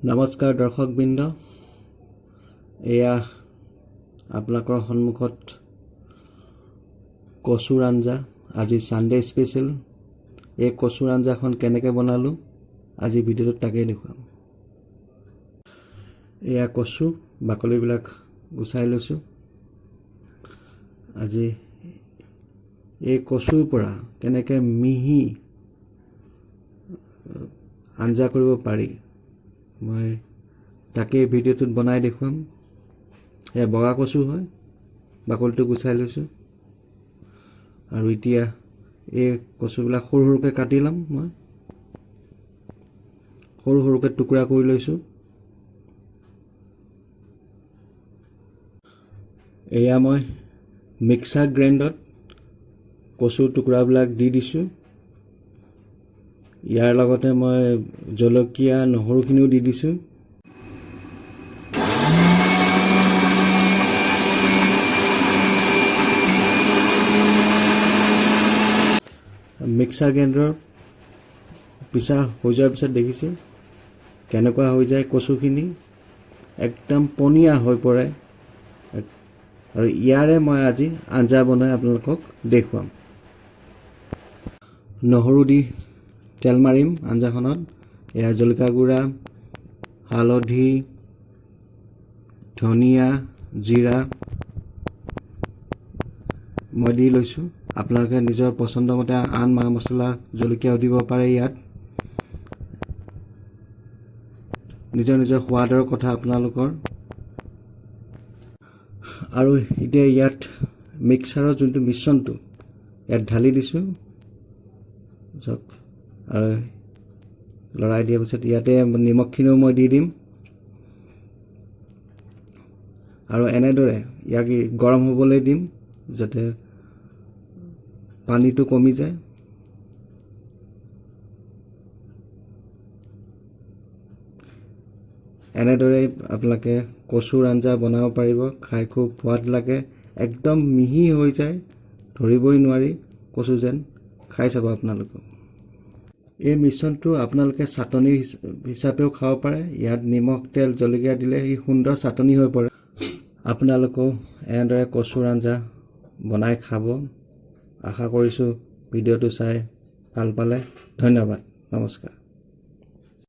নমস্কাৰ দৰ্শকবৃন্দ, এয়া আপোনালোকৰ সন্মুখত কচুৰ আঞ্জা। আজি সানডে স্পেচিয়েল। এই কচুৰ আঞ্জাখন কেনেকৈ বনালোঁ আজি ভিডিঅ'টোত তাকেই দেখুৱাম। এয়া কচু, বাকলিবিলাক গুচাই লৈছোঁ। আজি এই কচুৰ পৰা কেনেকৈ মিহি আঞ্জা কৰিব পাৰি মই তাকেই ভিডিঅ'টোত বনাই দেখুৱাম। এয়া বগা কচু হয়, বাকলিটো গুচাই লৈছোঁ। আৰু এতিয়া এই কচুবিলাক সৰু সৰুকৈ কাটি ল'ম। মই সৰু সৰুকৈ টুকুৰা কৰি লৈছোঁ। এয়া মই মিক্সাৰ গ্ৰাইণ্ডাৰত কচুৰ টুকুৰাবিলাক দি দিছোঁ। ইয়াৰ লগতে মই জলকীয়া নহৰুখিনিও দি দিছোঁ। মিক্সাৰ গ্ৰাইণ্ডাৰ পিছা হৈ যোৱাৰ পিছত দেখিছে কেনেকুৱা হৈ যায়। কচুখিনি একদম পনীয়া হৈ পৰে। আৰু ইয়াৰে মই আজি আঞ্জা বনাই আপোনালোকক দেখুৱাম। নহৰু দি তেল মাৰিম আঞ্জাখনত। এয়া জলকীয়া গুড়া, হালধি, ধনিয়া, জিৰা মই দি লৈছোঁ। আপোনালোকে নিজৰ পচন্দ মতে আন মা মছলা জলকীয়াও দিব পাৰে। ইয়াত নিজৰ নিজৰ সোৱাদৰ কথা আপোনালোকৰ। আৰু এতিয়া ইয়াত মিক্সাৰৰ যোনটো মিশ্ৰণটো ইয়াত ঢালি দিছোঁ। আৰু লৰাই দিয়াৰ পিছত ইয়াতে নিমখখিনিও মই দি দিম। আৰু এনেদৰে ইয়াক গৰম হ'বলৈ দিম যাতে পানীটো কমি যায়। এনেদৰে আপোনালোকে কচুৰ আঞ্জা বনাব পাৰিব। খাই খুব সোৱাদ লাগে, একদম মিহি হৈ যায়, ধৰিবই নোৱাৰি কচু যেন। খাই চাব আপোনালোকে। এই মিশ্ৰণটো আপোনালোকে চাটনি হিচাপেও খাব পাৰে। ইয়াত নিমখ, তেল, জলকীয়া দিলে সি সুন্দৰ চাটনি হৈ পৰে। আপোনালোকেও এনেদৰে কচুৰ আঞ্জা বনাই খাব। আশা কৰিছোঁ ভিডিঅ'টো চাই ভাল পালে। ধন্যবাদ। নমস্কাৰ।